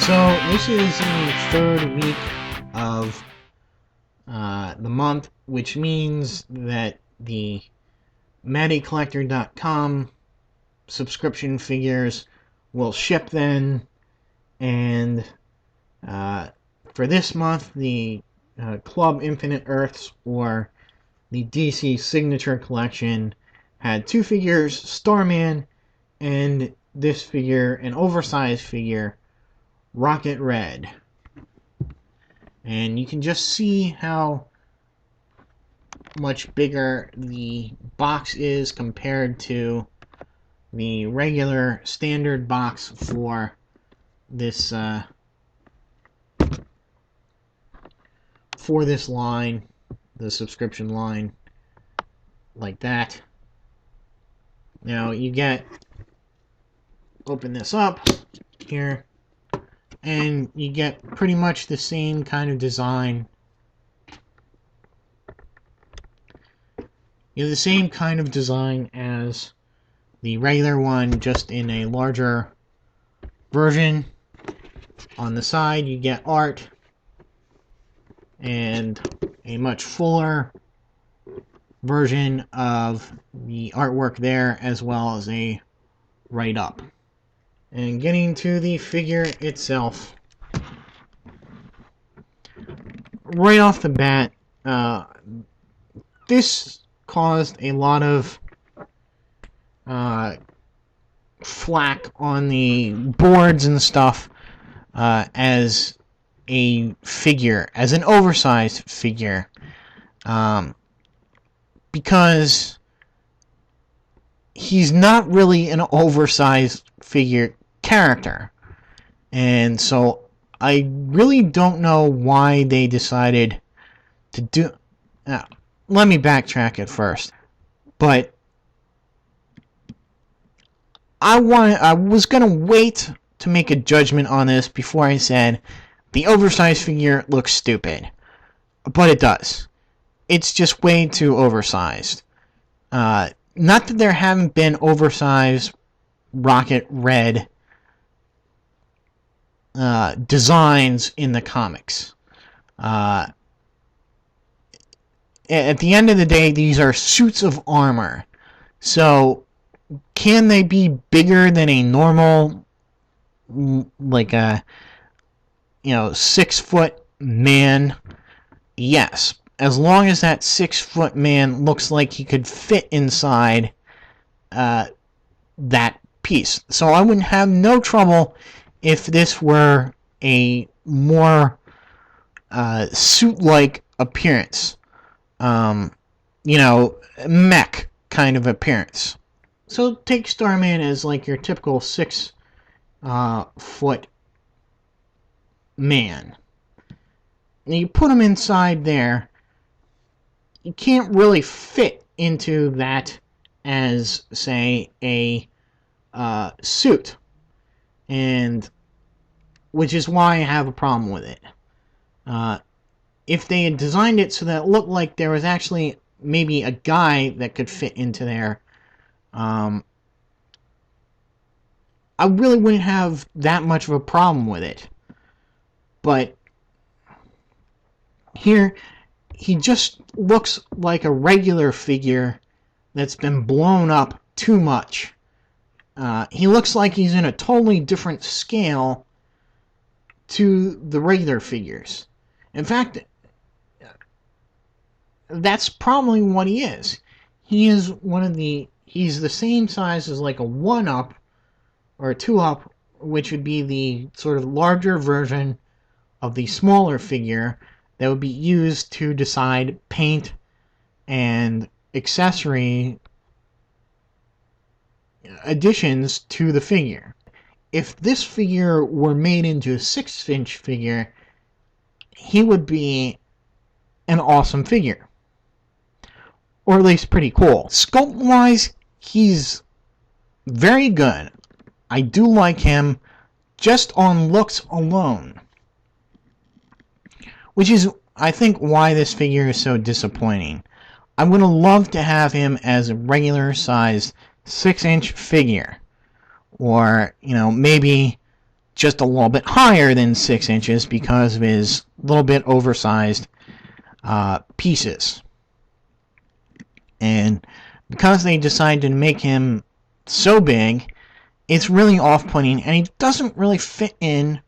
So this is the third week of the month, which means that the MattyCollector.com subscription figures will ship then, and for this month, the Club Infinite Earths, or the DC Signature Collection, had two figures, Starman, and this figure, an oversized figure, Rocket Red. And you can just see how much bigger the box is compared to the regular standard box for this line, the subscription line, like that. Now you open this up here, and you get pretty much the same kind of design. You have the same kind of design as the regular one, just in a larger version. On the side, you get art and a much fuller version of the artwork there, as well as a write-up. And getting to the figure itself, right off the bat, this caused a lot of flack on the boards and stuff as a figure, as an oversized figure, because he's not really an oversized figure character. And so I really don't know why they decided to do... let me backtrack it first. But I was going to wait to make a judgment on this before I said the oversized figure looks stupid. But it does. It's just way too oversized. Not that there haven't been oversized Rocket Red designs in the comics. At the end of the day, these are suits of armor. So, can they be bigger than a normal, like a 6-foot man? Yes, as long as that 6-foot man looks like he could fit inside that piece. So I wouldn't have no trouble if this were a more suit-like appearance. Mech kind of appearance. So take Starman as like your typical 6-foot man. And you put him inside there, you can't really fit into that as, say, a suit. And which is why I have a problem with it. If they had designed it so that it looked like there was actually maybe a guy that could fit into there, I really wouldn't have that much of a problem with it. But here, he just looks like a regular figure that's been blown up too much. He looks like he's in a totally different scale to the regular figures. In fact, that's probably what he is. He's the same size as like a 1-up or a 2-up, which would be the sort of larger version of the smaller figure that would be used to decide paint and accessory additions to the figure. If this figure were made into a 6-inch figure, he would be an awesome figure. Or at least pretty cool. Sculpt-wise, he's very good. I do like him just on looks alone. Which is, I think, why this figure is so disappointing. I would have loved to have him as a regular-sized 6-inch figure. Or, maybe just a little bit higher than 6 inches because of his little bit oversized pieces. And because they decided to make him so big, it's really off-putting, and he doesn't really fit in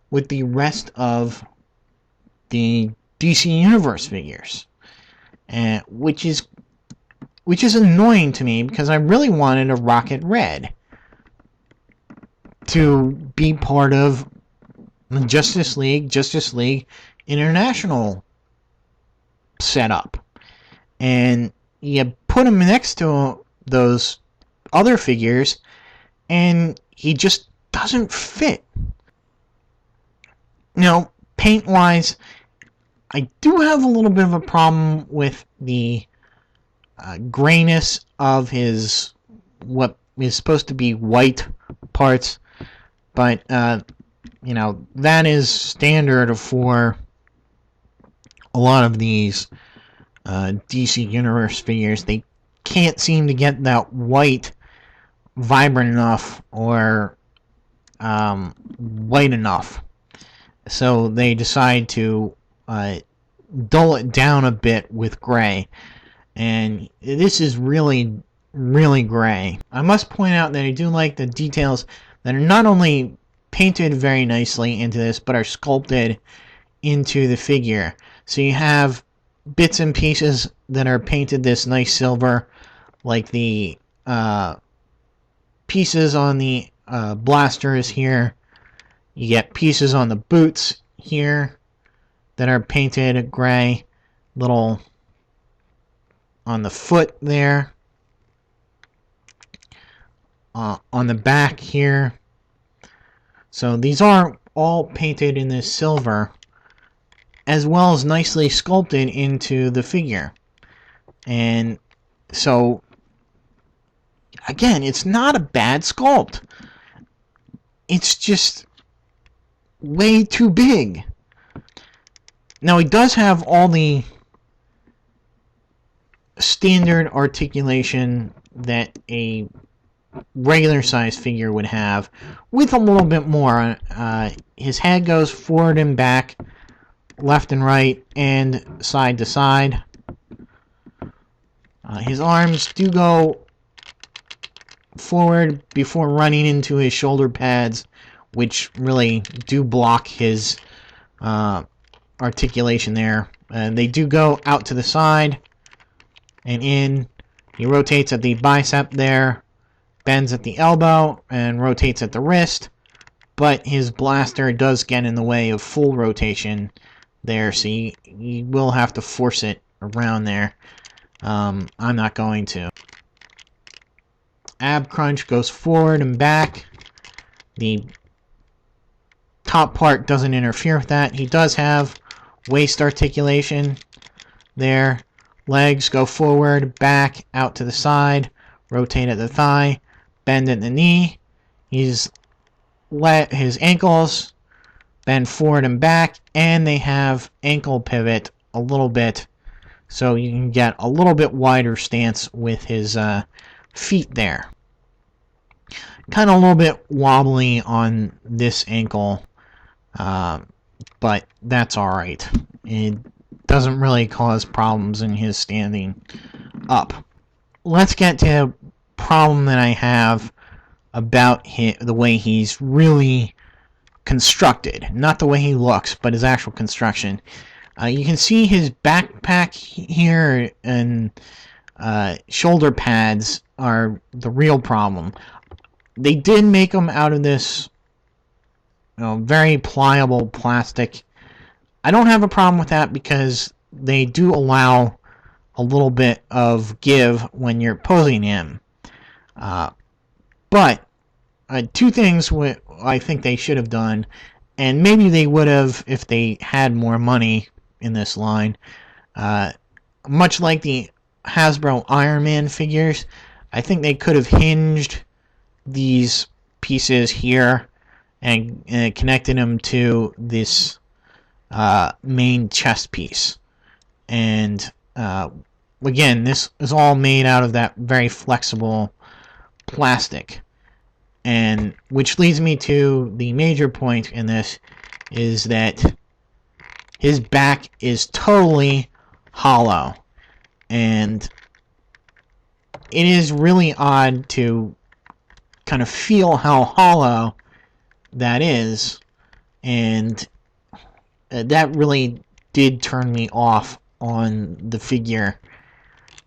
with the rest of the DC Universe figures, which is annoying to me because I really wanted a Rocket Red to be part of the Justice League International setup, and you put him next to those other figures, and he just doesn't fit. Now, paint-wise, I do have a little bit of a problem with the grayness of his what is supposed to be white parts, but you know, that is standard for a lot of these DC Universe figures. They can't seem to get that white vibrant enough or white enough, so they decide to dull it down a bit with gray, and this is really gray. I must point out that I do like the details that are not only painted very nicely into this, but are sculpted into the figure. So you have bits and pieces that are painted this nice silver, like the pieces on the blasters here. You get pieces on the boots here that are painted gray, little on the foot there, on the back here. So these are all painted in this silver, as well as nicely sculpted into the figure. And so, again, it's not a bad sculpt. It's just way too big. Now, he does have all the standard articulation that a regular size figure would have, with a little bit more. His head goes forward and back, left and right, and side to side. His arms do go forward before running into his shoulder pads, which really do block his articulation there. And they do go out to the side and in. He rotates at the bicep there, bends at the elbow, and rotates at the wrist, but his blaster does get in the way of full rotation there, so you will have to force it around there. I'm not going to. Ab crunch goes forward and back. The top part doesn't interfere with that. He does have waist articulation there. Legs go forward, back, out to the side, rotate at the thigh, bend at the knee. He's let his ankles bend forward and back, and they have ankle pivot a little bit, so you can get a little bit wider stance with his feet there. Kind of a little bit wobbly on this ankle, but that's alright. It doesn't really cause problems in his standing up. Let's get to a problem that I have about the way he's really constructed. Not the way he looks, but his actual construction. You can see his backpack here and shoulder pads are the real problem. They did make them out of this very pliable plastic. I don't have a problem with that because they do allow a little bit of give when you're posing him. But two things I think they should have done, and maybe they would have if they had more money in this line. Much like the Hasbro Iron Man figures, I think they could have hinged these pieces here and connected them to this main chest piece. And again, this is all made out of that very flexible plastic. And which leads me to the major point in this, is that his back is totally hollow. And it is really odd to kind of feel how hollow that is. And that really did turn me off on the figure,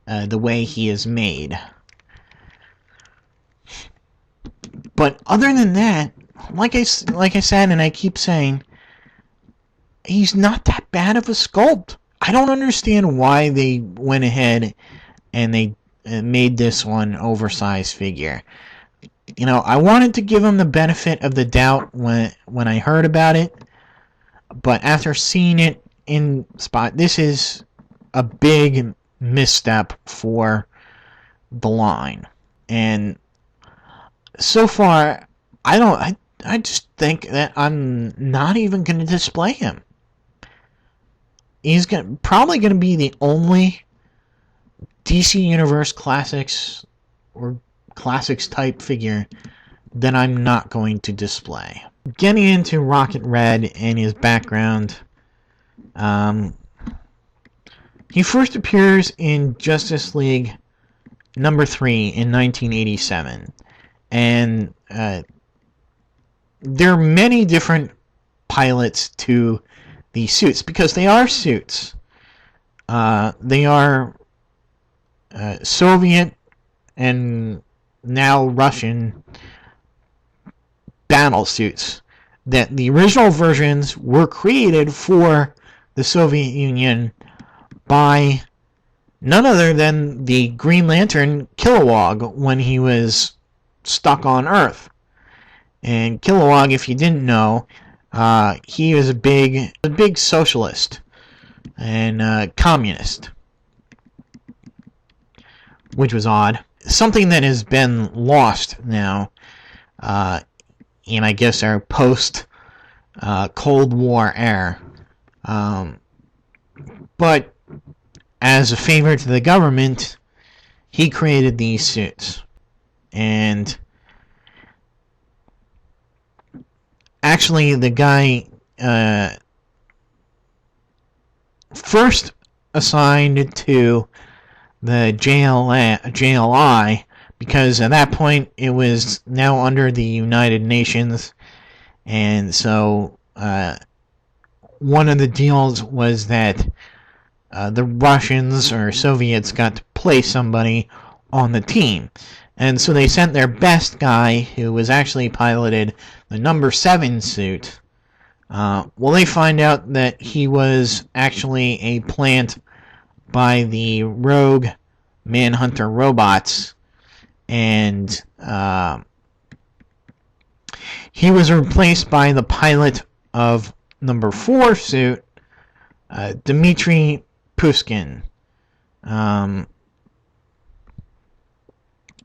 the way he is made. But other than that, like I said, and I keep saying, he's not that bad of a sculpt. I don't understand why they went ahead and they made this one oversized figure. You know, I wanted to give him the benefit of the doubt when I heard about it, but after seeing it in spot, this is a big misstep for the line. And so far, I just think that I'm not even going to display him. He's probably going to be the only DC Universe Classics or Classics type figure that I'm not going to display. Getting into Rocket Red and his background, he first appears in Justice League number 3 in 1987. And there are many different pilots to these suits, because they are suits. They are Soviet and now Russian battle suits. That the original versions were created for the Soviet Union by none other than the Green Lantern Kilowog when he was stuck on Earth. And Kilowog, if you didn't know, he was a big socialist and communist, which was odd. Something that has been lost now in, I guess, our post Cold War era. But as a favor to the government, he created these suits. And actually, the guy first assigned to the JLI, because at that point it was now under the United Nations, and so one of the deals was that the Russians or Soviets got to play somebody on the team. And so they sent their best guy, who was actually piloted the number 7 suit. Well, they find out that he was actually a plant by the rogue Manhunter robots. And he was replaced by the pilot of number 4 suit, Dmitry Pushkin.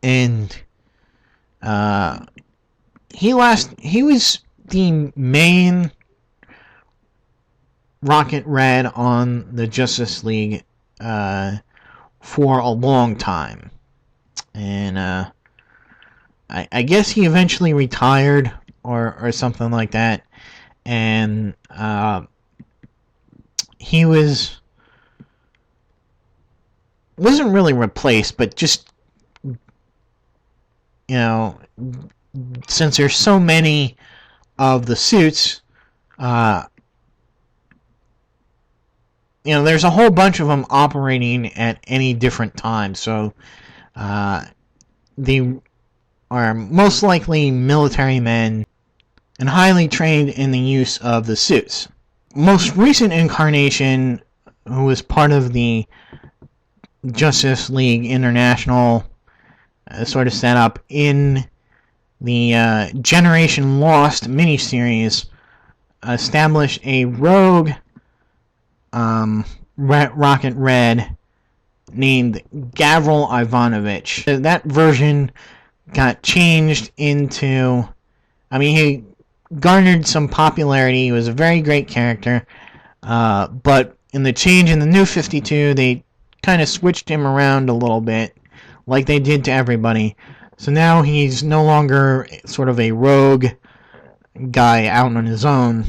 And he was the main Rocket Red on the Justice League for a long time. And I guess he eventually retired or something like that. And he wasn't really replaced, but just, you know, since there's so many of the suits, you know, there's a whole bunch of them operating at any different time. So they are most likely military men and highly trained in the use of the suits. Most recent incarnation, who was part of the Justice League International sort of setup in the Generation Lost miniseries, established a rogue Rocket Red named Gavril Ivanovich. That version got changed into, I mean, he garnered some popularity. He was a very great character, but in the change in the New 52, they kind of switched him around a little bit, like they did to everybody. So now he's no longer sort of a rogue guy out on his own,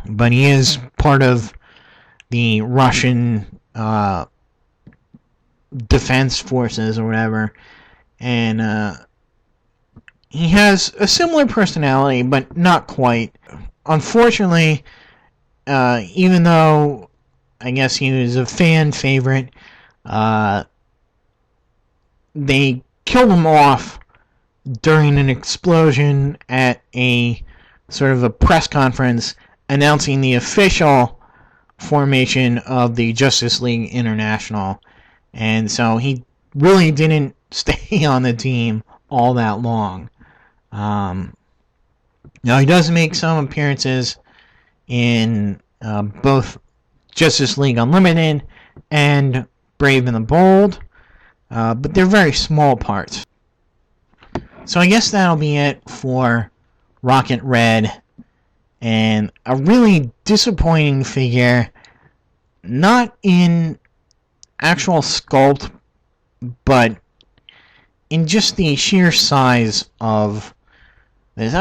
but he is part of the Russian defense forces or whatever, and he has a similar personality, but not quite. Unfortunately, even though I guess he was a fan favorite, they killed him off during an explosion at a sort of a press conference announcing the official formation of the Justice League International. And so he really didn't stay on the team all that long. Now he does make some appearances in both Justice League Unlimited and Brave and the Bold, but they're very small parts. So I guess that'll be it for Rocket Red, and a really disappointing figure, not in actual sculpt, but in just the sheer size of this.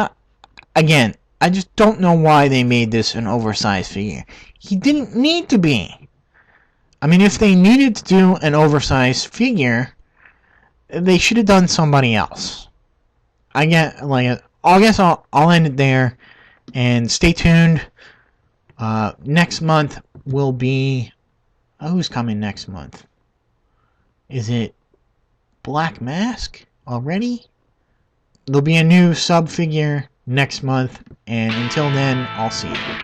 Again, I just don't know why they made this an oversized figure. He didn't need to be. I mean, if they needed to do an oversized figure, they should have done somebody else. I guess I'll end it there, and stay tuned. Next month will be... who's coming next month? Is it Black Mask already? There'll be a new sub figure next month, and until then, I'll see you.